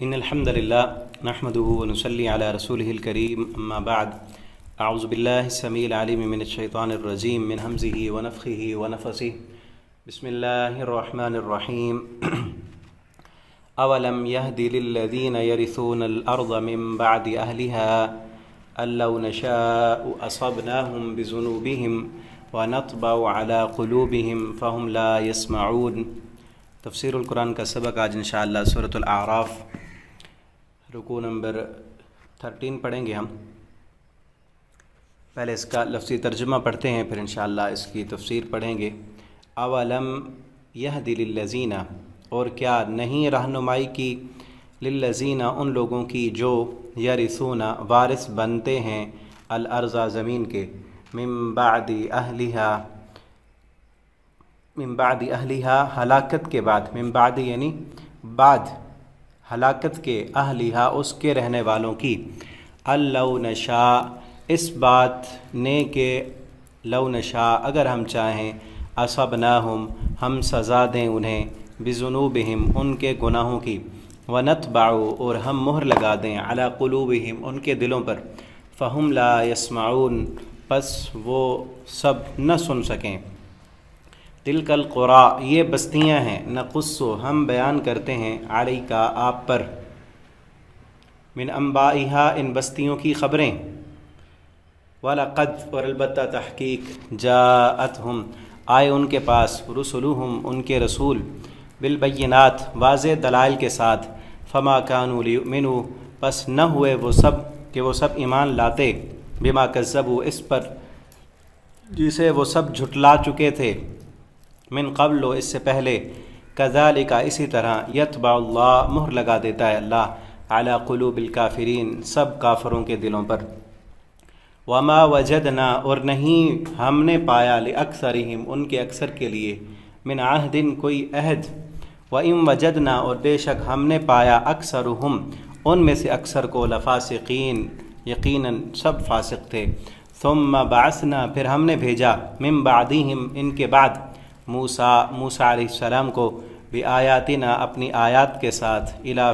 إن الحمد لله نحمده ونصلي على رسوله الكريم أما بعد أعوذ بالله السميع العليم من الشيطان الرجيم من همزه ونفخه ونفثه بسم الله الرحمن الرحيم أولم يهد للذين يرثون الأرض من بعد أهلها أن لو نشاء أصبناهم بذنوبهم ونطبع على قلوبهم فهم لا يسمعون۔ تفسیر القرآن کا سبق آج انشاءاللہ سورۃ الاعراف رکوع نمبر 13 پڑھیں گے ہم۔ پہلے اس کا لفظی ترجمہ پڑھتے ہیں، پھر انشاءاللہ اس کی تفسیر پڑھیں گے۔ اولم یہدی للذین، اور کیا نہیں رہنمائی کی، للذین ان لوگوں کی جو یرثون وارث بنتے ہیں، الارض زمین کے، من بعد اہلیہا ہلاکت کے بعد، من بعد یعنی بعد ہلاکت کے، اہلیہا اس کے رہنے والوں کی، لو نشاء اس بات نے کہ لو نشاء اگر ہم چاہیں، اصبناہم ہم سزا دیں انہیں، بذنوبہم ان کے گناہوں کی، ونتبع اور ہم مہر لگا دیں، علی قلوبہم ان کے دلوں پر، فہم لا یسمعون پس وہ سب نہ سن سکیں۔ تلک القریٰ یہ بستیاں ہیں، نقص ہم بیان کرتے ہیں، علیک آپ پر، من انبائہا ان بستیوں کی خبریں، وَلَقَدْ اور البتہ تحقیق، جاءتہم آئے ان کے پاس، رسلہم ان کے رسول، بالبینات واضح دلائل کے ساتھ، فما کانوا لیؤمنوا پس نہ ہوئے وہ سب کہ وہ سب ایمان لاتے، بما کذبوا اس پر جسے وہ سب جھٹلا چکے تھے، من قبل اس سے پہلے، کذالک اسی طرح، یطبع اللہ مہر لگا دیتا ہے اللہ، علی قلوب الکافرین سب کافروں کے دلوں پر۔ وما وجدنا اور نہیں ہم نے پایا، لاکثرہم ان کے اکثر کے لیے، من عہد کوئی عہد، وَإِن وجدنا اور بے شک ہم نے پایا، اکثرہم ان میں سے اکثر کو، لفاسقین یقیناً سب فاسق تھے۔ ثم بعثنا پھر ہم نے بھیجا، من بعدہم ان کے بعد، موسیٰ علیہ السلام کو، بآیاتنا اپنی آیات کے ساتھ، الی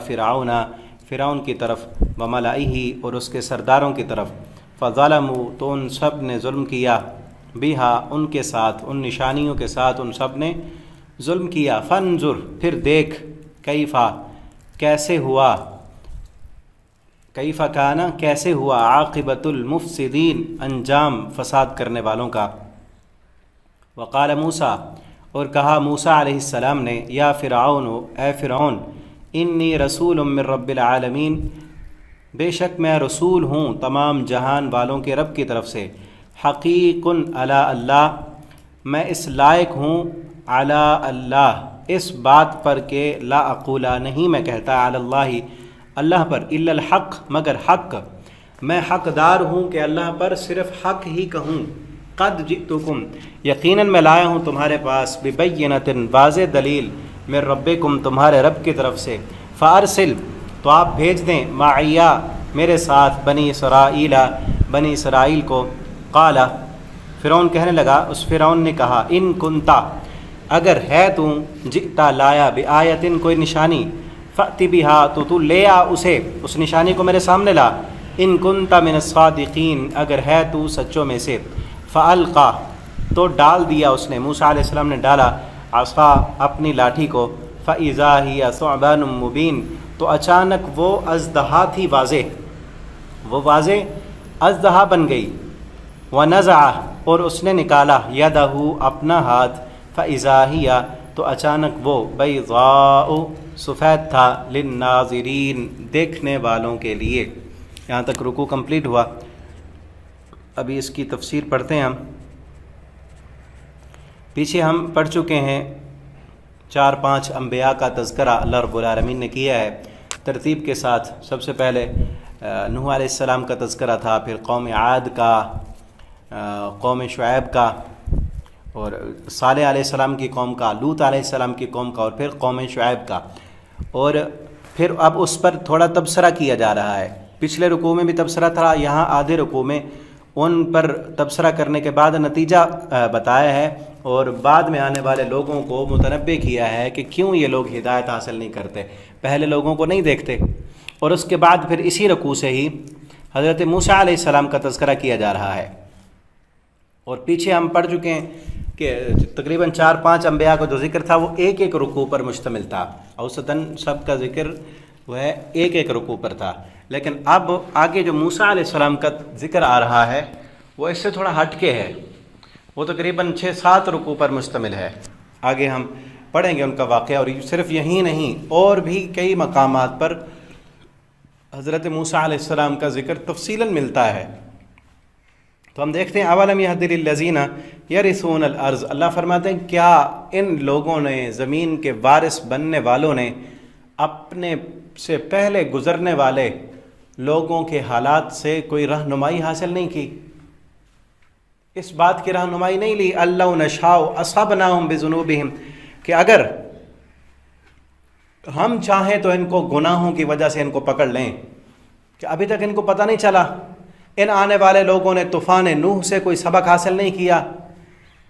فرعون کی طرف، وملئہ اور اس کے سرداروں کی طرف، فظلموا تو ان سب نے ظلم کیا، بہا ان کے ساتھ، ان نشانیوں کے ساتھ ان سب نے ظلم کیا، فانظر پھر دیکھ، کیفا کیسے ہوا، کیفا کانا کیسے ہوا، عاقبۃ المفسدین انجام فساد کرنے والوں کا۔ وقال موسیٰ اور کہا موسیٰ علیہ السلام نے، یا فرعون اے فرعون، انی رسول من رب العالمین بے شک میں رسول ہوں تمام جہان والوں کے رب کی طرف سے، حقیق علی اللہ میں اس لائق ہوں، علی اللہ اس بات پر کہ، لا اقولا نہیں میں کہتا، علی اللہ اللہ پر، الا الحق مگر حق، میں حقدار ہوں کہ اللہ پر صرف حق ہی کہوں۔ قد جئتکم یقیناً میں لایا ہوں تمہارے پاس، ببینۃ واضح دلیل، من ربکم تمہارے رب کی طرف سے، فارسل تو آپ بھیج دیں، معیا میرے ساتھ، بنی اسرائیل کو۔ قال فرعون کہنے لگا، اس فرعون نے کہا، ان کنتا اگر ہے تو، جئتا لایا، بآیۃ کوئی نشانی، فأت بہا تو لے آ اسے، اس نشانی کو میرے سامنے لا، ان کنتا من الصادقین اگر ہے تو سچوں میں سے۔ فألقا تو ڈال دیا اس نے، موسیٰ علیہ السلام نے ڈالا، عصا اپنی لاٹھی کو، فإذا ہی ثعبان مبین تو اچانک وہ اژدہا تھی واضح، وہ واضح اژدہا بن گئی، ونزع اور اس نے نکالا، یدہ اپنا ہاتھ، فإذا ہی تو اچانک وہ، بیضاء سفید تھا، للناظرین دیکھنے والوں کے لیے۔ یہاں تک رکوع کمپلیٹ ہوا۔ ابھی اس کی تفسیر پڑھتے ہیں ہم۔ پیچھے ہم پڑھ چکے ہیں 4-5 انبیاء کا تذکرہ اللہ رب العالمین نے کیا ہے ترتیب کے ساتھ۔ سب سے پہلے نوح علیہ السلام کا تذکرہ تھا، پھر قوم عاد کا، قوم شعیب کا، اور صالح علیہ السلام کی قوم کا، لوط علیہ السلام کی قوم کا، اور پھر قوم شعیب کا، اور پھر اب اس پر تھوڑا تبصرہ کیا جا رہا ہے۔ پچھلے رکوع میں بھی تبصرہ تھا، یہاں آدھے رکوع میں ان پر تبصرہ کرنے کے بعد نتیجہ بتایا ہے، اور بعد میں آنے والے لوگوں کو متنبہ کیا ہے کہ کیوں یہ لوگ ہدایت حاصل نہیں کرتے، پہلے لوگوں کو نہیں دیکھتے۔ اور اس کے بعد پھر اسی رکوع سے ہی حضرت موسیٰ علیہ السلام کا تذکرہ کیا جا رہا ہے، اور پیچھے ہم پڑھ چکے ہیں کہ تقریباً 4-5 انبیاء کا جو ذکر تھا وہ ایک ایک رکوع پر مشتمل تھا، اوسطاً سب کا ذکر وہ ہے ایک ایک رکوع پر تھا۔ لیکن اب آگے جو موسیٰ علیہ السلام کا ذکر آ رہا ہے وہ اس سے تھوڑا ہٹ کے ہے، وہ تقریباً 6-7 رکوع پر مشتمل ہے۔ آگے ہم پڑھیں گے ان کا واقعہ، اور صرف یہی نہیں اور بھی کئی مقامات پر حضرت موسیٰ علیہ السلام کا ذکر تفصیلاً ملتا ہے۔ تو ہم دیکھتے ہیں اولم یہد للذین یرثون الارض، اللہ فرماتے ہیں کیا ان لوگوں نے، زمین کے وارث بننے والوں نے، اپنے سے پہلے گزرنے والے لوگوں کے حالات سے کوئی رہنمائی حاصل نہیں کی، اس بات کی رہنمائی نہیں لی اللہ نشاء اصابناہم بذنوبہم، کہ اگر ہم چاہیں تو ان کو گناہوں کی وجہ سے ان کو پکڑ لیں، کہ ابھی تک ان کو پتہ نہیں چلا، ان آنے والے لوگوں نے طوفان نوح سے کوئی سبق حاصل نہیں کیا،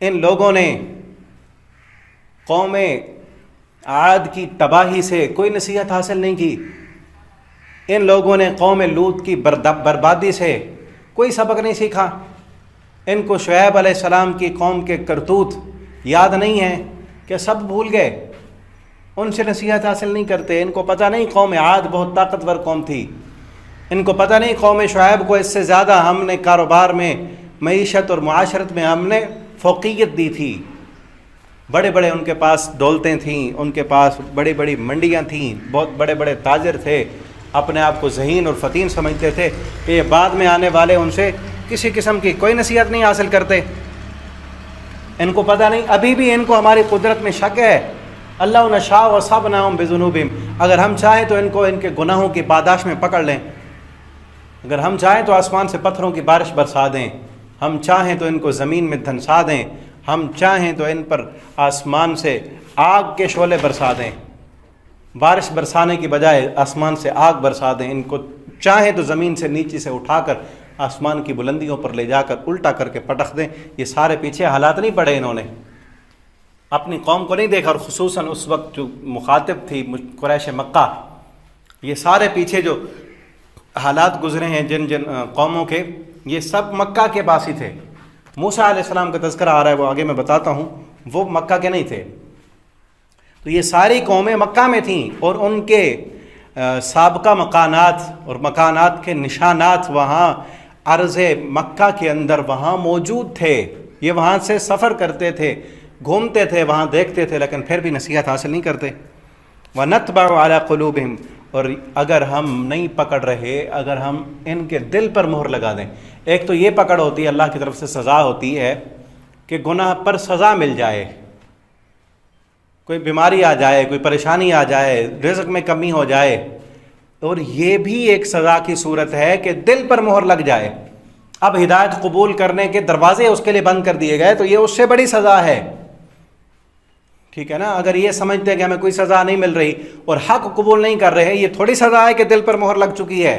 ان لوگوں نے قوم عاد کی تباہی سے کوئی نصیحت حاصل نہیں کی، ان لوگوں نے قوم لوط کی بربادی سے کوئی سبق نہیں سیکھا، ان کو شعیب علیہ السلام کی قوم کے کرتوت یاد نہیں ہیں کہ سب بھول گئے، ان سے نصیحت حاصل نہیں کرتے، ان کو پتہ نہیں قوم عاد بہت طاقتور قوم تھی، ان کو پتہ نہیں قوم شعیب کو اس سے زیادہ ہم نے کاروبار میں، معیشت اور معاشرت میں ہم نے فوقیت دی تھی، بڑے بڑے ان کے پاس دولتیں تھیں، ان کے پاس بڑی بڑی منڈیاں تھیں، بہت بڑے بڑے تاجر تھے، اپنے آپ کو ذہین اور فتین سمجھتے تھے، کہ یہ بعد میں آنے والے ان سے کسی قسم کی کوئی نصیحت نہیں حاصل کرتے، ان کو پتہ نہیں، ابھی بھی ان کو ہماری قدرت میں شک ہے، اللہ نشاء واصابناہم بذنوبہم، اگر ہم چاہیں تو ان کو ان کے گناہوں کی پاداش میں پکڑ لیں، اگر ہم چاہیں تو آسمان سے پتھروں کی بارش برسا دیں، ہم چاہیں تو ان کو زمین میں دھنسا دیں، ہم چاہیں تو ان پر آسمان سے آگ کے شعلے برسا دیں، بارش برسانے کی بجائے آسمان سے آگ برسا دیں، ان کو چاہیں تو زمین سے نیچے سے اٹھا کر آسمان کی بلندیوں پر لے جا کر الٹا کر کے پٹخ دیں، یہ سارے پیچھے حالات نہیں پڑے، انہوں نے اپنی قوم کو نہیں دیکھا، اور خصوصاً اس وقت جو مخاطب تھی قریش مکہ، یہ سارے پیچھے جو حالات گزرے ہیں جن جن قوموں کے، یہ سب مکہ کے پاس ہی تھے۔ موسیٰ علیہ السلام کا تذکرہ آ رہا ہے، وہ آگے میں بتاتا ہوں، وہ مکہ کے نہیں تھے، تو یہ ساری قومیں مکہ میں تھیں، اور ان کے سابقہ مکانات اور مکانات کے نشانات وہاں عرض مکہ کے اندر وہاں موجود تھے، یہ وہاں سے سفر کرتے تھے، گھومتے تھے، وہاں دیکھتے تھے، لیکن پھر بھی نصیحت حاصل نہیں کرتے۔ وَنَطْبَعُ عَلَىٰ قُلُوبِهِمْ، اور اگر ہم نہیں پکڑ رہے، اگر ہم ان کے دل پر مہر لگا دیں، ایک تو یہ پکڑ ہوتی ہے، اللہ کی طرف سے سزا ہوتی ہے کہ گناہ پر سزا مل جائے، کوئی بیماری آ جائے، کوئی پریشانی آ جائے، رزق میں کمی ہو جائے، اور یہ بھی ایک سزا کی صورت ہے کہ دل پر مہر لگ جائے، اب ہدایت قبول کرنے کے دروازے اس کے لیے بند کر دیے گئے، تو یہ اس سے بڑی سزا ہے، ٹھیک ہے نا۔ اگر یہ سمجھتے ہیں کہ ہمیں کوئی سزا نہیں مل رہی اور حق قبول نہیں کر رہے، یہ تھوڑی سزا ہے کہ دل پر مہر لگ چکی ہے،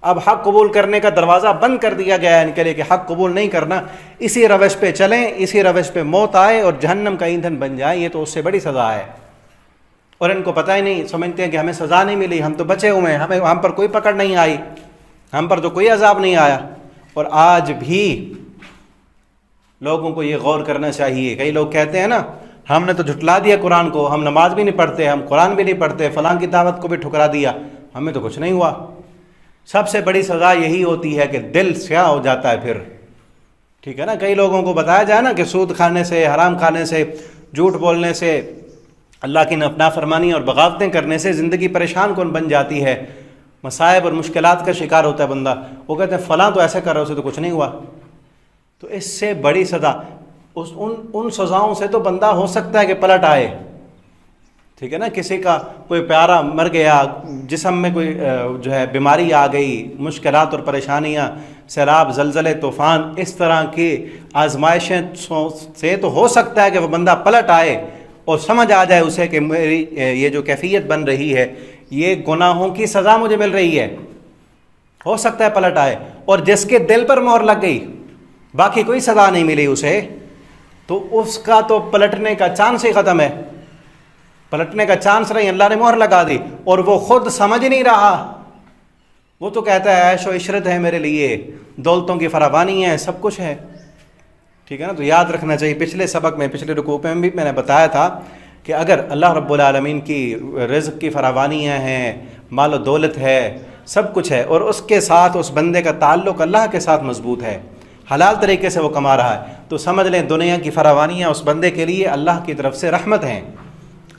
اب حق قبول کرنے کا دروازہ بند کر دیا گیا ہے ان کے لیے کہ حق قبول نہیں کرنا، اسی روش پہ چلیں، اسی روش پہ موت آئے اور جہنم کا ایندھن بن جائے، یہ تو اس سے بڑی سزا ہے۔ اور ان کو پتہ ہی نہیں، سمجھتے ہیں کہ ہمیں سزا نہیں ملی، ہم تو بچے ہوئے ہیں، ہم پر کوئی پکڑ نہیں آئی، ہم پر تو کوئی عذاب نہیں آیا۔ اور آج بھی لوگوں کو یہ غور کرنا چاہیے، کئی لوگ کہتے ہیں نا، ہم نے تو جھٹلا دیا قرآن کو، ہم نماز بھی نہیں پڑھتے، ہم قرآن بھی نہیں پڑھتے، فلاں کی دعوت کو بھی ٹھکرا دیا، ہمیں تو کچھ نہیں ہوا۔ سب سے بڑی سزا یہی ہوتی ہے کہ دل سیاہ ہو جاتا ہے پھر، ٹھیک ہے نا۔ کئی لوگوں کو بتایا جائے نا کہ سود کھانے سے، حرام کھانے سے، جھوٹ بولنے سے، اللہ کی نافرمانی اور بغاوتیں کرنے سے زندگی پریشان کن بن جاتی ہے، مصائب اور مشکلات کا شکار ہوتا ہے بندہ، وہ کہتے ہیں فلاں تو ایسے کر رہا، اسے تو کچھ نہیں ہوا۔ تو اس سے بڑی سزا، ان سزاؤں سے تو بندہ ہو سکتا ہے کہ پلٹ آئے، ٹھیک ہے نا۔ کسی کا کوئی پیارا مر گیا، جسم میں کوئی جو ہے بیماری آ گئی، مشکلات اور پریشانیاں، سیلاب، زلزلے، طوفان، اس طرح کی آزمائشیں سے تو ہو سکتا ہے کہ وہ بندہ پلٹ آئے اور سمجھ آ جائے اسے کہ میری یہ جو کیفیت بن رہی ہے، یہ گناہوں کی سزا مجھے مل رہی ہے، ہو سکتا ہے پلٹ آئے۔ اور جس کے دل پر مہر لگ گئی، باقی کوئی سزا نہیں ملی اسے، تو اس کا تو پلٹنے کا چانس ہی ختم ہے، پلٹنے کا چانس نہیں، اللہ نے مہر لگا دی، اور وہ خود سمجھ نہیں رہا، وہ تو کہتا ہے عیش و عشرت ہے میرے لیے، دولتوں کی فراوانی ہے، سب کچھ ہے، ٹھیک ہے نا۔ تو یاد رکھنا چاہیے، پچھلے سبق میں، پچھلے رکوع میں بھی میں نے بتایا تھا کہ اگر اللہ رب العالمین کی رزق کی فراوانیاں ہیں، مال و دولت ہے، سب کچھ ہے، اور اس کے ساتھ اس بندے کا تعلق اللہ کے ساتھ مضبوط ہے، حلال طریقے سے وہ کما رہا ہے، تو سمجھ لیں دنیا کی فراوانیاں اس بندے کے لیے اللہ کی طرف سے رحمت ہیں،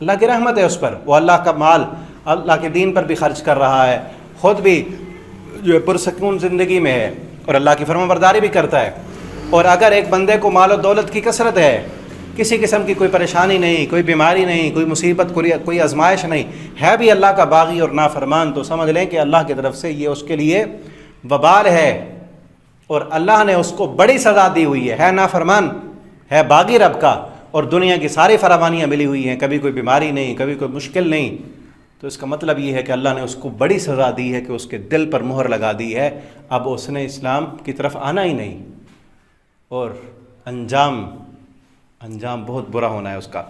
اللہ کی رحمت ہے اس پر، وہ اللہ کا مال اللہ کے دین پر بھی خرچ کر رہا ہے، خود بھی جو ہے پرسکون زندگی میں ہے، اور اللہ کی فرما برداری بھی کرتا ہے۔ اور اگر ایک بندے کو مال و دولت کی کثرت ہے، کسی قسم کی کوئی پریشانی نہیں، کوئی بیماری نہیں، کوئی مصیبت، کوئی آزمائش نہیں ہے، بھی اللہ کا باغی اور نافرمان، تو سمجھ لیں کہ اللہ کی طرف سے یہ اس کے لیے وبال ہے، اور اللہ نے اس کو بڑی سزا دی ہوئی ہے نافرمان، ہے باغی رب کا، اور دنیا کی ساری فراوانیاں ملی ہوئی ہیں، کبھی کوئی بیماری نہیں، کبھی کوئی مشکل نہیں، تو اس کا مطلب یہ ہے کہ اللہ نے اس کو بڑی سزا دی ہے کہ اس کے دل پر مہر لگا دی ہے، اب اس نے اسلام کی طرف آنا ہی نہیں، اور انجام بہت برا ہونا ہے اس کا۔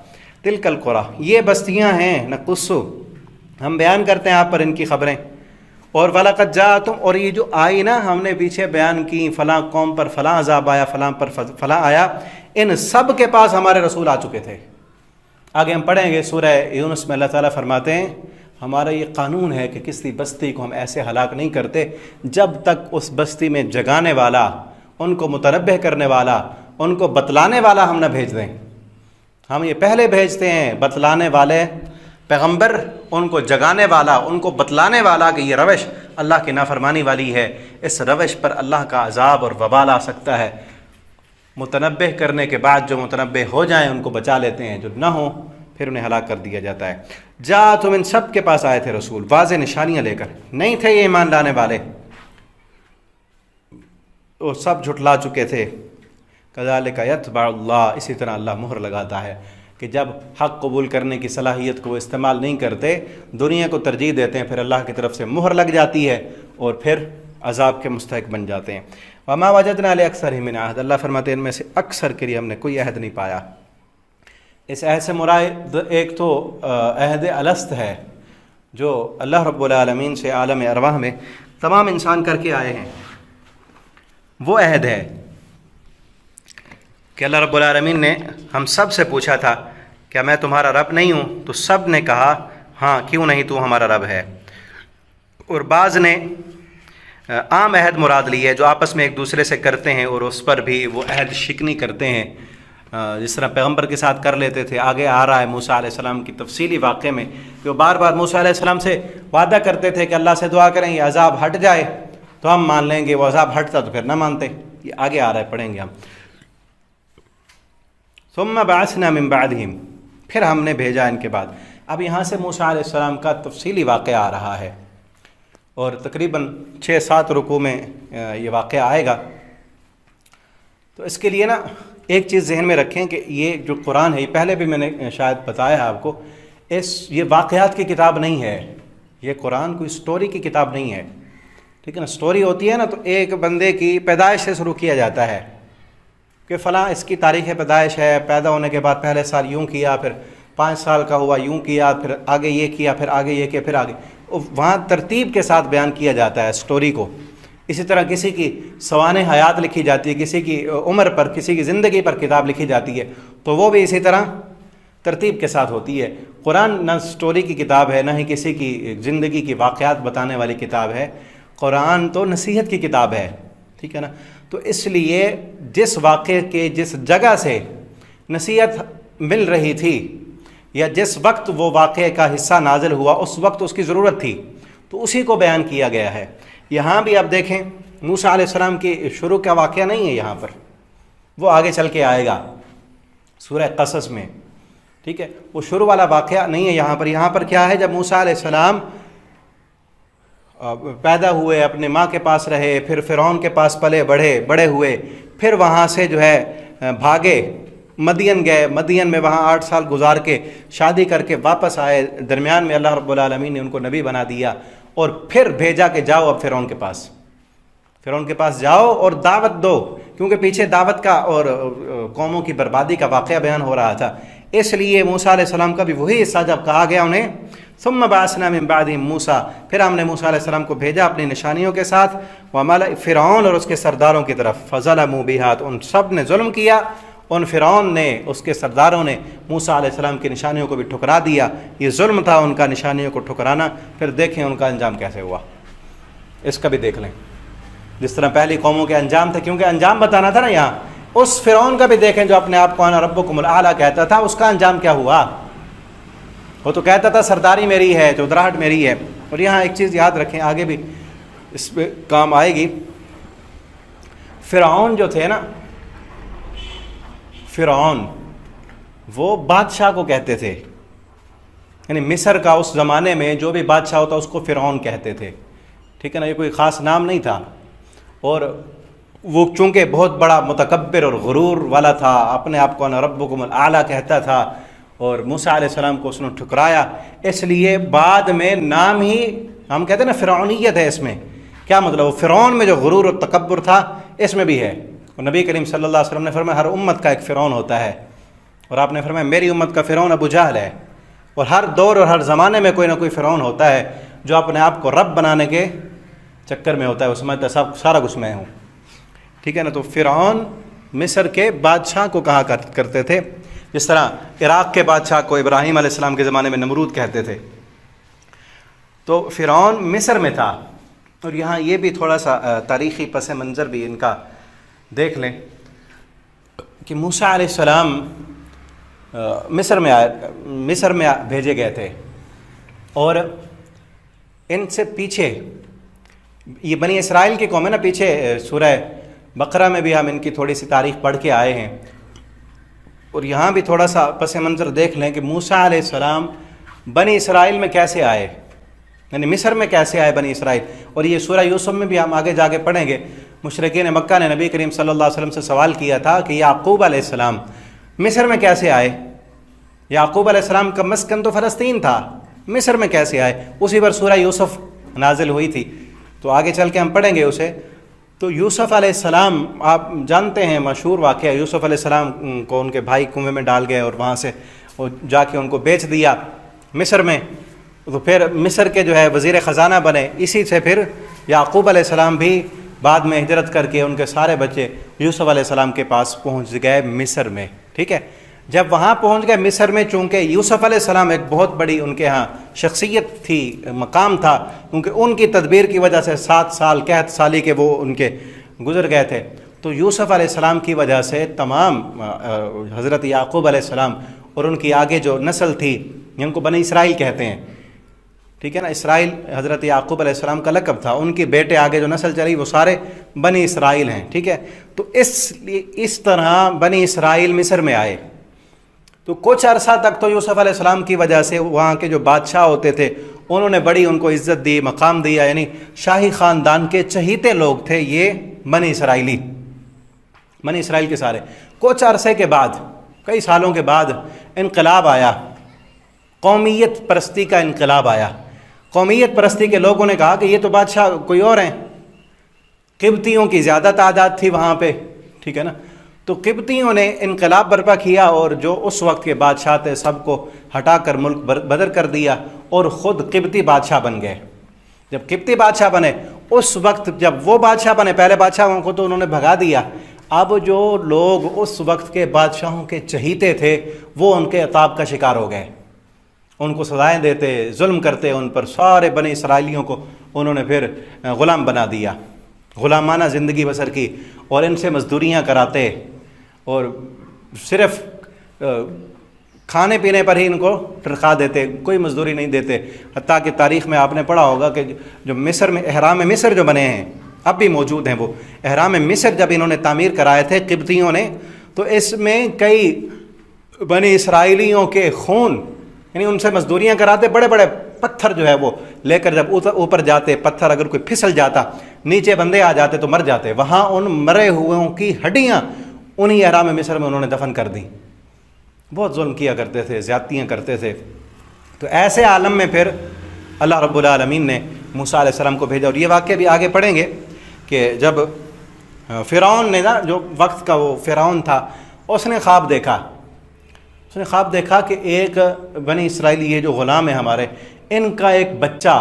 تلک القریٰ، یہ بستیاں ہیں، نقصو، ہم بیان کرتے ہیں آپ پر ان کی خبریں، اور وَلَقَدْ جَاءَتُمْ، اور یہ جو آئی نا ہم نے پیچھے بیان کی، فلاں قوم پر فلاں عذاب آیا، فلاں پر فلاں آیا، ان سب کے پاس ہمارے رسول آ چکے تھے۔ آگے ہم پڑھیں گے سورہ یونس میں اللہ تعالیٰ فرماتے ہیں ہمارا یہ قانون ہے کہ کسی بستی کو ہم ایسے ہلاک نہیں کرتے جب تک اس بستی میں جگانے والا، ان کو متنبہ کرنے والا، ان کو بتلانے والا ہم نہ بھیج دیں۔ ہم یہ پہلے بھیجتے ہیں بتلانے والے پیغمبر، ان کو جگانے والا، ان کو بتلانے والا کہ یہ روش اللہ کی نافرمانی والی ہے، اس روش پر اللہ کا عذاب اور وبال آ سکتا ہے۔ متنبہ کرنے کے بعد جو متنبہ ہو جائیں ان کو بچا لیتے ہیں، جو نہ ہوں پھر انہیں ہلاک کر دیا جاتا ہے۔ تم ان سب کے پاس آئے تھے رسول واضح نشانیاں لے کر، نہیں تھے یہ ایمان لانے والے، وہ سب جھٹلا چکے تھے۔ کذالک یطبع اللہ، اسی طرح اللہ مہر لگاتا ہے کہ جب حق قبول کرنے کی صلاحیت کو وہ استعمال نہیں کرتے، دنیا کو ترجیح دیتے ہیں، پھر اللہ کی طرف سے مہر لگ جاتی ہے اور پھر عذاب کے مستحق بن جاتے ہیں۔ وما وجدنا لأکثرهم من عہد، اللہ فرماتے ہیں ان میں سے اکثر کے لیے ہم نے کوئی عہد نہیں پایا۔ اس عہد سے مراد ایک تو عہد الست ہے جو اللہ رب العالمین سے عالم ارواح میں تمام انسان کر کے آئے ہیں، وہ عہد ہے کہ اللہ رب العالمین نے ہم سب سے پوچھا تھا کیا میں تمہارا رب نہیں ہوں، تو سب نے کہا ہاں کیوں نہیں، تو ہمارا رب ہے۔ اور بعض نے عام عہد مراد لی ہے جو آپس میں ایک دوسرے سے کرتے ہیں، اور اس پر بھی وہ عہد شکنی کرتے ہیں، جس طرح پیغمبر کے ساتھ کر لیتے تھے۔ آگے آ رہا ہے موسیٰ علیہ السلام کی تفصیلی واقعے میں کہ وہ بار بار موسیٰ علیہ السلام سے وعدہ کرتے تھے کہ اللہ سے دعا کریں یہ عذاب ہٹ جائے تو ہم مان لیں گے، وہ عذاب ہٹتا تو پھر نہ مانتے۔ یہ آگے آ رہا ہے، پڑھیں گے ہم۔ ثم بعثنا من بعدهم، پھر ہم نے بھیجا ان کے بعد۔ اب یہاں سے موسیٰ علیہ السلام کا تفصیلی واقعہ آ رہا ہے، اور تقریباً 6-7 رکوع میں یہ واقعہ آئے گا۔ تو اس کے لیے نا ایک چیز ذہن میں رکھیں کہ یہ جو قرآن ہے، یہ پہلے بھی میں نے شاید بتایا ہے آپ کو، یہ واقعات کی کتاب نہیں ہے، یہ قرآن کوئی سٹوری کی کتاب نہیں ہے، ٹھیک ہے نا۔ سٹوری ہوتی ہے نا تو ایک بندے کی پیدائش سے شروع کیا جاتا ہے کہ فلاں اس کی تاریخ پیدائش ہے، پیدا ہونے کے بعد پہلے سال یوں کیا، پھر 5 سال کا ہوا یوں کیا، پھر آگے یہ کیا، پھر آگے یہ کیا، پھر آگے، وہاں ترتیب کے ساتھ بیان کیا جاتا ہے سٹوری کو۔ اسی طرح کسی کی سوانح حیات لکھی جاتی ہے، کسی کی عمر پر، کسی کی زندگی پر کتاب لکھی جاتی ہے، تو وہ بھی اسی طرح ترتیب کے ساتھ ہوتی ہے۔ قرآن نہ سٹوری کی کتاب ہے، نہ ہی کسی کی زندگی کی واقعات بتانے والی کتاب ہے، قرآن تو نصیحت کی کتاب ہے، ٹھیک ہے نا۔ تو اس لیے جس واقعے کے جس جگہ سے نصیحت مل رہی تھی یا جس وقت وہ واقعے کا حصہ نازل ہوا اس وقت اس کی ضرورت تھی، تو اسی کو بیان کیا گیا ہے۔ یہاں بھی آپ دیکھیں موسیٰ علیہ السلام کی شروع کا واقعہ نہیں ہے یہاں پر، وہ آگے چل کے آئے گا سورہ قصص میں، ٹھیک ہے، وہ شروع والا واقعہ نہیں ہے یہاں پر۔ یہاں پر کیا ہے، جب موسیٰ علیہ السلام پیدا ہوئے، اپنے ماں کے پاس رہے، پھر فرعون کے پاس پلے بڑے ہوئے، پھر وہاں سے جو ہے بھاگے، مدین گئے، مدین میں وہاں 8 سال گزار کے شادی کر کے واپس آئے، درمیان میں اللہ رب العالمین نے ان کو نبی بنا دیا، اور پھر بھیجا کہ جاؤ اب فرعون کے پاس، فرعون کے پاس جاؤ اور دعوت دو، کیونکہ پیچھے دعوت کا اور قوموں کی بربادی کا واقعہ بیان ہو رہا تھا، اس لیے موسیٰ علیہ السلام کا بھی وہی حصہ جب کہا گیا انہیں ثم بعثنا من بعدهم موسیٰ، پھر ہم نے موسیٰ علیہ السلام کو بھیجا اپنی نشانیوں کے ساتھ، فرعون اور اس کے سرداروں کی طرف، فظلموا بها، تو ان سب نے ظلم کیا، ان فرعون نے، اس کے سرداروں نے موسیٰ علیہ السلام کی نشانیوں کو بھی ٹھکرا دیا، یہ ظلم تھا ان کا نشانیوں کو ٹھکرانا۔ پھر دیکھیں ان کا انجام کیسے ہوا، اس کا بھی دیکھ لیں، جس طرح پہلی قوموں کے انجام تھے، کیونکہ انجام بتانا تھا نا یہاں، اس فرعون کا بھی دیکھیں جو اپنے آپ کو انا ربکم الاعلی کہتا تھا، اس کا انجام کیا ہوا؟ وہ تو کہتا تھا سرداری میری ہے، چودراہٹ میری ہے۔ اور یہاں ایک چیز یاد رکھیں، آگے بھی اس پہ کام آئے گی، فرعون جو تھے نا، فرعون وہ بادشاہ کو کہتے تھے، یعنی مصر کا اس زمانے میں جو بھی بادشاہ ہوتا اس کو فرعون کہتے تھے، ٹھیک ہے نا، یہ کوئی خاص نام نہیں تھا۔ اور وہ چونکہ بہت بڑا متکبر اور غرور والا تھا، اپنے آپ کو انا ربکم الاعلی کہتا تھا، اور موسیٰ علیہ السلام کو اس نے ٹھکرایا، اس لیے بعد میں نام ہی ہم کہتے ہیں نا فرعونیت ہے، اس میں کیا مطلب؟ وہ فرعون میں جو غرور اور تکبر تھا اس میں بھی ہے۔ اور نبی کریم صلی اللہ علیہ وسلم نے فرمایا ہر امت کا ایک فرعون ہوتا ہے، اور آپ نے فرمایا میری امت کا فرعون ابو جہل ہے، اور ہر دور اور ہر زمانے میں کوئی نہ کوئی فرعون ہوتا ہے جو اپنے آپ کو رب بنانے کے چکر میں ہوتا ہے، وہ سمجھتا ہے سارا کچھ میں ہوں، ٹھیک ہے نا۔ تو فرعون مصر کے بادشاہ کو کہا کرتے تھے، جس طرح عراق کے بادشاہ کو ابراہیم علیہ السلام کے زمانے میں نمرود کہتے تھے۔ تو فرعون مصر میں تھا، اور یہاں یہ بھی تھوڑا سا تاریخی پس منظر بھی ان کا دیکھ لیں کہ موسیٰ علیہ السلام مصر میں بھیجے گئے تھے، اور ان سے پیچھے یہ بنی اسرائیل کی قوم ہے نا، پیچھے سورہ بقرہ میں بھی ہم ان کی تھوڑی سی تاریخ پڑھ کے آئے ہیں، اور یہاں بھی تھوڑا سا پس منظر دیکھ لیں کہ موسیٰ علیہ السلام بنی اسرائیل میں کیسے آئے، یعنی مصر میں کیسے آئے بنی اسرائیل۔ اور یہ سورہ یوسف میں بھی ہم آگے جا کے پڑھیں گے، مشرکین مکہ نے نبی کریم صلی اللہ علیہ وسلم سے سوال کیا تھا کہ یعقوب علیہ السلام مصر میں کیسے آئے؟ یعقوب علیہ السلام کا مسکن تو فلسطین تھا، مصر میں کیسے آئے؟ اسی پر سورہ یوسف نازل ہوئی تھی، تو آگے چل کے ہم پڑھیں گے اسے۔ تو یوسف علیہ السلام آپ جانتے ہیں مشہور واقعہ، یوسف علیہ السلام کو ان کے بھائی کنویں میں ڈال گئے، اور وہاں سے وہ جا کے ان کو بیچ دیا مصر میں، تو پھر مصر کے جو ہے وزیر خزانہ بنے، اسی سے پھر یعقوب علیہ السلام بھی بعد میں ہجرت کر کے ان کے سارے بچے یوسف علیہ السلام کے پاس پہنچ گئے مصر میں، ٹھیک ہے۔ جب وہاں پہنچ گئے مصر میں، چونکہ یوسف علیہ السلام ایک بہت بڑی ان کے ہاں شخصیت تھی، مقام تھا، کیونکہ ان کی تدبیر کی وجہ سے 7 سال قحط سالی کے وہ ان کے گزر گئے تھے، تو یوسف علیہ السلام کی وجہ سے تمام حضرت یعقوب علیہ السلام اور ان کی آگے جو نسل تھی، جن کو بنی اسرائیل کہتے ہیں، ٹھیک ہے نا، اسرائیل حضرت یعقوب علیہ السلام کا لقب تھا، ان کے بیٹے آگے جو نسل چلی وہ سارے بنی اسرائیل ہیں، ٹھیک ہے۔ تو اس طرح بنی اسرائیل مصر میں آئے، تو کچھ عرصہ تک تو یوسف علیہ السلام کی وجہ سے وہاں کے جو بادشاہ ہوتے تھے انہوں نے بڑی ان کو عزت دی، مقام دیا، یعنی شاہی خاندان کے چہیتے لوگ تھے یہ بنی اسرائیل کے سارے۔ کچھ عرصے کے بعد، کئی سالوں کے بعد انقلاب آیا، قومیت پرستی کا انقلاب آیا۔ قومیت پرستی کے لوگوں نے کہا کہ یہ تو بادشاہ کوئی اور ہیں، قبطیوں کی زیادہ تعداد تھی وہاں پہ، ٹھیک ہے نا، تو قبطیوں نے انقلاب برپا کیا، اور جو اس وقت کے بادشاہ تھے سب کو ہٹا کر ملک بدر کر دیا، اور خود قبطی بادشاہ بن گئے۔ جب قبطی بادشاہ بنے، اس وقت جب وہ بادشاہ بنے، پہلے بادشاہوں کو تو انہوں نے بھگا دیا، اب جو لوگ اس وقت کے بادشاہوں کے چہیتے تھے وہ ان کے عطاب کا شکار ہو گئے، ان کو سزائیں دیتے، ظلم کرتے ان پر، سارے بنی اسرائیلیوں کو انہوں نے پھر غلام بنا دیا، غلامانہ زندگی بسر کی، اور ان سے مزدوریاں کراتے، اور صرف کھانے پینے پر ہی ان کو تنخواہ دیتے، کوئی مزدوری نہیں دیتے۔ حتیٰ کہ تاریخ میں آپ نے پڑھا ہوگا کہ جو مصر میں احرام مصر جو بنے ہیں اب بھی موجود ہیں، وہ احرام مصر جب انہوں نے تعمیر کرائے تھے قبطیوں نے، تو اس میں کئی بنی اسرائیلیوں کے خون، یعنی ان سے مزدوریاں کراتے، بڑے بڑے پتھر جو ہے وہ لے کر جب اوپر جاتے، پتھر اگر کوئی پھسل جاتا نیچے بندے آ جاتے تو مر جاتے، وہاں ان مرے ہوئوں کی ہڈیاں انہی احرام مصر میں انہوں نے دفن کر دیں۔ بہت ظلم کیا کرتے تھے، زیادتیاں کرتے تھے۔ تو ایسے عالم میں پھر اللہ رب العالمین نے موسیٰ علیہ السلام کو بھیجا، اور یہ واقعہ بھی آگے پڑھیں گے کہ جب فرعون نے نا، جو وقت کا وہ فرعون تھا، اس نے خواب دیکھا کہ ایک بنی اسرائیلی یہ جو غلام ہیں ہمارے، ان کا ایک بچہ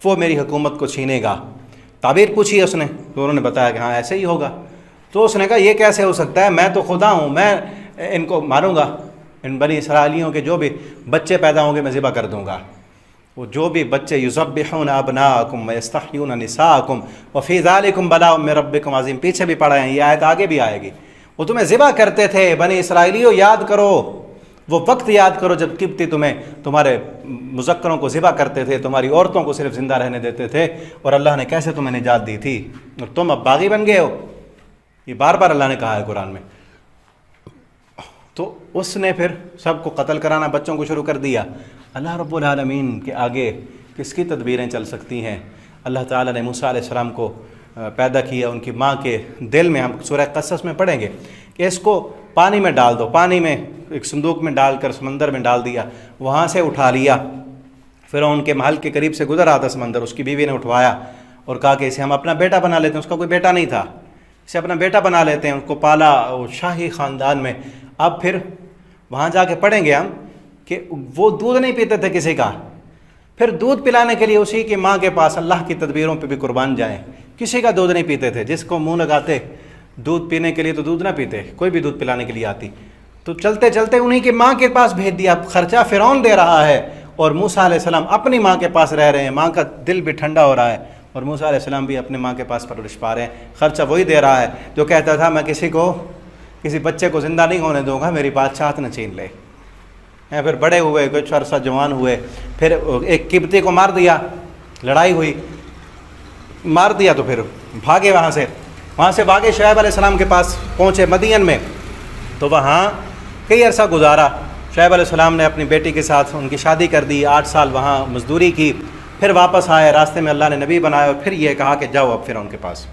وہ میری حکومت کو چھینے گا۔ تعبیر پوچھی اس نے تو انہوں نے بتایا کہ ہاں ایسے ہی ہوگا۔ تو اس نے کہا یہ کیسے ہو سکتا ہے، میں تو خدا ہوں، میں ان کو ماروں گا، ان بنی اسرائیلیوں کے جو بھی بچے پیدا ہوں گے میں ذبح کر دوں گا۔ وہ جو بھی بچے یذبحون ابناءکم ویستحیون نساءکم وفی ذالکم بلاء من ربکم عظیم، پیچھے بھی پڑھا ہے، یہ آیت آگے بھی آئے گی۔ وہ تمہیں ذبح کرتے تھے، بنی اسرائیلیوں یاد کرو، وہ وقت یاد کرو جب قبطی تمہارے مذکروں کو ذبح کرتے تھے، تمہاری عورتوں کو صرف زندہ رہنے دیتے تھے، اور اللہ نے کیسے تمہیں نجات دی تھی، اور تم اب باغی بن گئے ہو۔ یہ بار بار اللہ نے کہا ہے قرآن میں۔ تو اس نے پھر سب کو قتل کرانا، بچوں کو شروع کر دیا۔ اللہ رب العالمین کے آگے کس کی تدبیریں چل سکتی ہیں؟ اللہ تعالیٰ نے موسیٰ علیہ السلام کو پیدا کیا ان کی ماں کے دل میں، ہم سورہ قصص میں پڑھیں گے کہ اس کو پانی میں ڈال دو، پانی میں ایک صندوق میں ڈال کر سمندر میں ڈال دیا، وہاں سے اٹھا لیا۔ فرعون کے محل کے قریب سے گزر رہا تھا سمندر، اس کی بیوی نے اٹھوایا اور کہا کہ اسے ہم اپنا بیٹا بنا لیتے ہیں۔ اس کا کوئی بیٹا نہیں تھا، اسے اپنا بیٹا بنا لیتے ہیں، اس کو پالا شاہی خاندان میں۔ اب پھر وہاں جا کے پڑھیں گے ہم کہ وہ دودھ نہیں پیتے تھے کسی کا، پھر دودھ پلانے کے لیے اسی کی ماں کے پاس، اللہ کی تدبیروں پہ بھی قربان جائیں، کسی کا دودھ نہیں پیتے تھے۔ جس کو منہ لگاتے دودھ پینے کے لیے تو دودھ نہ پیتے، کوئی بھی دودھ پلانے کے لیے آتی تو چلتے چلتے انہی کی ماں کے پاس بھیج دیا۔ خرچہ فرعون دے رہا ہے اور موسیٰ علیہ السلام اپنی ماں کے پاس رہ رہے ہیں، ماں کا دل بھی ٹھنڈا ہو رہا ہے، اور موسیٰ علیہ السلام بھی اپنے ماں کے پاس پرورش پا رہے ہیں۔ خرچہ وہی دے رہا ہے جو کہتا تھا میں کسی بچے کو زندہ نہیں ہونے دوں گا، میری بادشاہت نہ چھین لے۔ پھر بڑے ہوئے، کچھ عرصہ جوان ہوئے، پھر ایک قبطی کو مار دیا، لڑائی ہوئی، مار دیا تو پھر بھاگے وہاں سے بھاگے شعیب علیہ السلام کے پاس پہنچے مدین میں، تو وہاں کئی عرصہ گزارا۔ شعیب علیہ السلام نے اپنی بیٹی کے ساتھ ان کی شادی کر دی، 8 سال وہاں مزدوری کی، پھر واپس آئے، راستے میں اللہ نے نبی بنایا، اور پھر یہ کہا کہ جاؤ اب فرعون کے پاس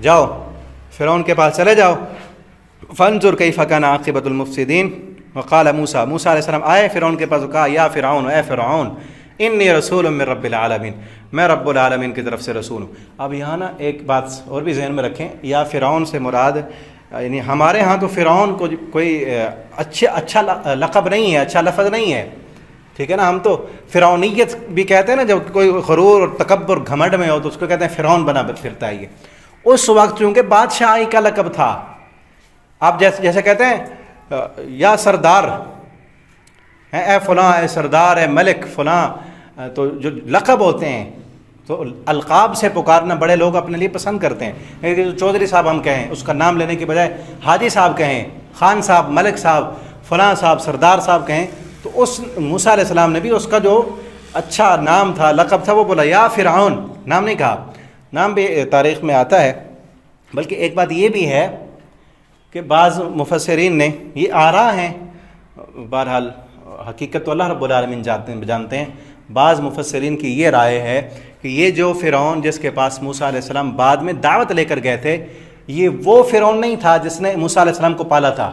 جاؤ، فرعون کے پاس چلے جاؤ۔ فانظر کیف کان عاقبۃ المفسدین وقال موسیٰ علیہ السلام آئے فرعون کے پاس، کہا یا فرعون، اے فرعون، انی رسول من رب العالمین، میں رب العالمین کی طرف سے رسول ہوں۔ اب یہاں نا ایک بات اور بھی ذہن میں رکھیں، یا فرعون سے مراد یعنی ہمارے ہاں تو فرعون کو کوئی اچھا لقب نہیں ہے، اچھا لفظ نہیں ہے، ٹھیک ہے نا۔ ہم تو فرعونیت بھی کہتے ہیں نا، جب کوئی غرور اور تکبر گھمنڈ میں ہو تو اس کو کہتے ہیں فرعون بنا پھرتا ہے۔ یہ اس وقت چونکہ بادشاہی کا لقب تھا، آپ جیسے کہتے ہیں یا سردار، اے فلاں، اے سردار، اے ملک فلاں، تو جو لقب ہوتے ہیں تو القاب سے پکارنا بڑے لوگ اپنے لیے پسند کرتے ہیں۔ جو چودھری صاحب ہم کہیں، اس کا نام لینے کے بجائے حاجی صاحب کہیں، خان صاحب، ملک صاحب، فلاں صاحب، سردار صاحب کہیں، تو اس موسیٰ علیہ السلام نے بھی اس کا جو اچھا نام تھا، لقب تھا، وہ بولا یا فرعون، نام نہیں کہا۔ نام بھی تاریخ میں آتا ہے، بلکہ ایک بات یہ بھی ہے کہ بعض مفسرین نے، یہ آراء ہیں، بہرحال حقیقت تو اللہ رب العالمین جانتے ہیں، بعض مفسرین کی یہ رائے ہے کہ یہ جو فرعون جس کے پاس موسیٰ علیہ السلام بعد میں دعوت لے کر گئے تھے، یہ وہ فرعون نہیں تھا جس نے موسیٰ علیہ السلام کو پالا تھا،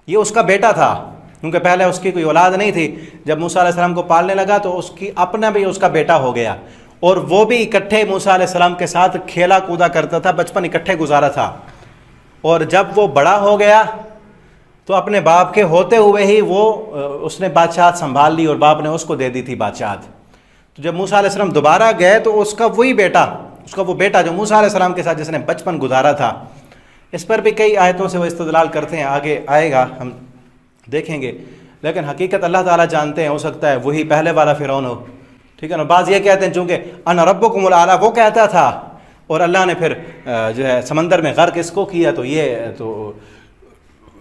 یہ اس کا بیٹا تھا، کیونکہ پہلے اس کی کوئی اولاد نہیں تھی۔ جب موسیٰ علیہ السلام کو پالنے لگا تو اس کی اپنا بھی اس کا بیٹا ہو گیا، اور وہ بھی اکٹھے موسیٰ علیہ السلام کے ساتھ کھیلا کودا کرتا تھا، بچپن اکٹھے گزارا تھا، اور جب وہ بڑا ہو گیا تو اپنے باپ کے ہوتے ہوئے ہی اس نے بادشاہت سنبھال لی، اور باپ نے اس کو دے دی تھی بادشاہت۔ تو جب موسیٰ علیہ السلام دوبارہ گئے تو اس کا وہی بیٹا، اس کا وہ بیٹا جو موسیٰ علیہ السلام کے ساتھ جس نے بچپن گزارا تھا، اس پر بھی کئی آیتوں سے وہ استدلال کرتے ہیں، آگے آئے گا ہم دیکھیں گے، لیکن حقیقت اللہ تعالیٰ جانتے ہیں، ہو سکتا ہے وہی پہلے والا فرعون ہو، ٹھیک ہے نا۔ بعض یہ کہتے ہیں چونکہ انا ربکم الاعلی وہ کہتا تھا، اور اللہ نے پھر جو ہے سمندر میں غرق اس کو کیا، تو یہ تو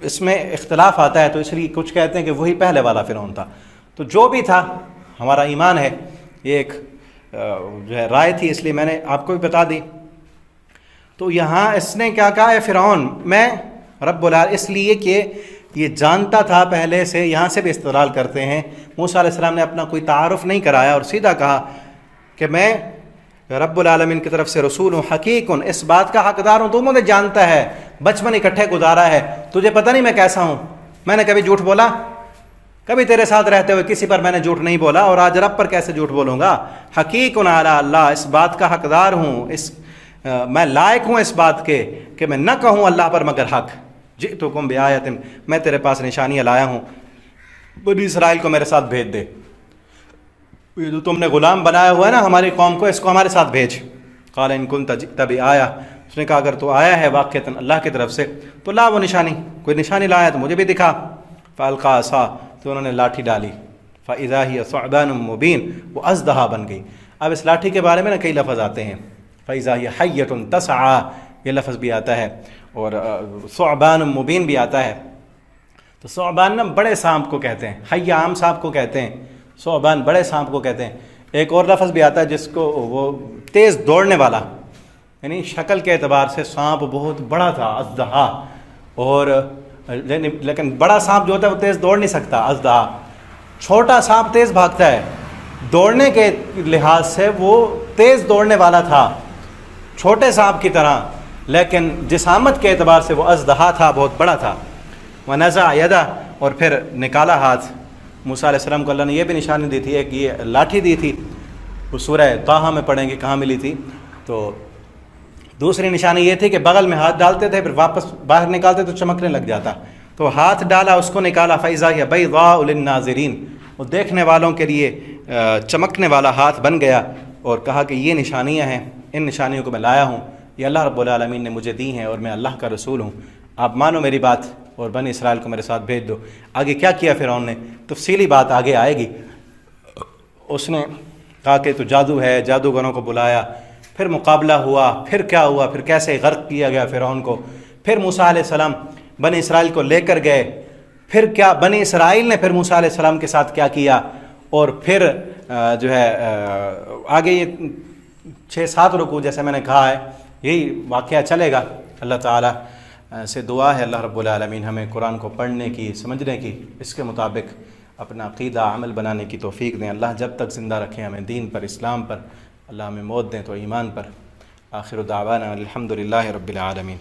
اس میں اختلاف آتا ہے، تو اس لیے کچھ کہتے ہیں کہ وہی پہلے والا فرعون تھا۔ تو جو بھی تھا، ہمارا ایمان ہے، یہ ایک جو ہے رائے تھی، اس لیے میں نے آپ کو بھی بتا دی۔ تو یہاں اس نے کیا کہا ہے فرعون، میں رب العالمین، اس لیے کہ یہ جانتا تھا پہلے سے، یہاں سے بھی استدلال کرتے ہیں، موسیٰ علیہ السلام نے اپنا کوئی تعارف نہیں کرایا اور سیدھا کہا کہ میں رب العالمین کی طرف سے رسول ہوں، حقیق ہوں، اس بات کا حقدار ہوں، تو مجھے جانتا ہے، بچپن اکٹھے گزارا ہے، تجھے پتہ نہیں میں کیسا ہوں، میں نے کبھی جھوٹ بولا؟ کبھی تیرے ساتھ رہتے ہوئے کسی پر میں نے جھوٹ نہیں بولا، اور آج رب پر کیسے جھوٹ بولوں گا؟ حقیق علی اللہ، اس بات کا حقدار ہوں، اس میں لائق ہوں اس بات کے کہ میں نہ کہوں اللہ پر مگر حق. جئتکم بآیۃ، میں تیرے پاس نشانیاں لایا ہوں، بنی اسرائیل کو میرے ساتھ بھیج دے. یہ جو تم نے غلام بنایا ہوا ہے نا ہماری قوم کو، اس کو ہمارے ساتھ بھیج. قال ان کنت جئت بآیہ، اس نے کہا اگر تو آیا ہے واقعتاً اللہ کی طرف سے تو لا وہ نشانی، کوئی نشانی لایا تو مجھے بھی دکھا. فالقى عصا، تو انہوں نے لاٹھی ڈالی. فاذا هي ثعبان مبین، وہ اژدہا بن گئی. اب اس لاٹھی کے بارے میں نا کئی لفظ آتے ہیں. فاذا هي حیۃ تسعى، یہ لفظ بھی آتا ہے، اور ثعبان مبین بھی آتا ہے. تو ثعبان نا بڑے سانپ کو کہتے ہیں، حیہ عام سانپ کو کہتے ہیں، ثعبان بڑے سانپ کو کہتے ہیں. ایک اور لفظ بھی آتا ہے جس کو وہ تیز دوڑنے والا، یعنی شکل کے اعتبار سے سانپ بہت بڑا تھا اژدہا، اور لیکن بڑا سانپ جو ہوتا ہے وہ تیز دوڑ نہیں سکتا اژدہا. چھوٹا سانپ تیز بھاگتا ہے، دوڑنے کے لحاظ سے وہ تیز دوڑنے والا تھا چھوٹے سانپ کی طرح، لیکن جسامت کے اعتبار سے وہ اژدہا تھا، بہت بڑا تھا. وَنَزَعَ يَدَهُ، اور پھر نکالا ہاتھ. موسیٰ علیہ السلام کو اللہ نے یہ بھی نشانی دی تھی، ایک یہ لاٹھی دی تھی، وہ سورہ طٰہٰ میں پڑھیں گے کہاں ملی تھی. تو دوسری نشانی یہ تھی کہ بغل میں ہاتھ ڈالتے تھے، پھر واپس باہر نکالتے تو چمکنے لگ جاتا. تو ہاتھ ڈالا، اس کو نکالا. فَإِذَا هِيَ بَيْضَاءُ لِلنَّاظِرِينَ، وہ دیکھنے والوں کے لیے چمکنے والا ہاتھ بن گیا. اور کہا کہ یہ نشانیاں ہیں، ان نشانیوں کو میں لایا ہوں، یہ اللہ رب العالمین نے مجھے دی ہیں، اور میں اللہ کا رسول ہوں، آپ مانو میری بات اور بنی اسرائیل کو میرے ساتھ بھیج دو. آگے کیا کیا فرعون نے، تفصیلی بات آگے آئے گی. اس نے کہا کہ تو جادو ہے، جادوگروں کو بلایا، پھر مقابلہ ہوا، پھر کیا ہوا، پھر کیسے غرق کیا گیا فرعون کو، پھر موسیٰ علیہ السلام بنی اسرائیل کو لے کر گئے، پھر کیا بنی اسرائیل نے پھر موسیٰ علیہ السلام کے ساتھ کیا کیا، اور پھر جو ہے آگے یہ 6-7 رکوع جیسے میں نے کہا ہے یہی واقعہ چلے گا. اللہ تعالیٰ سے دعا ہے اللہ رب العالمین ہمیں قرآن کو پڑھنے کی، سمجھنے کی، اس کے مطابق اپنا عقیدہ عمل بنانے کی توفیق دیں. اللہ جب تک زندہ رکھیں ہمیں دین پر، اسلام پر. اللہ ہمیں موت دیں تو ایمان پر. آخر دعوانا الحمدللہ رب العالمین.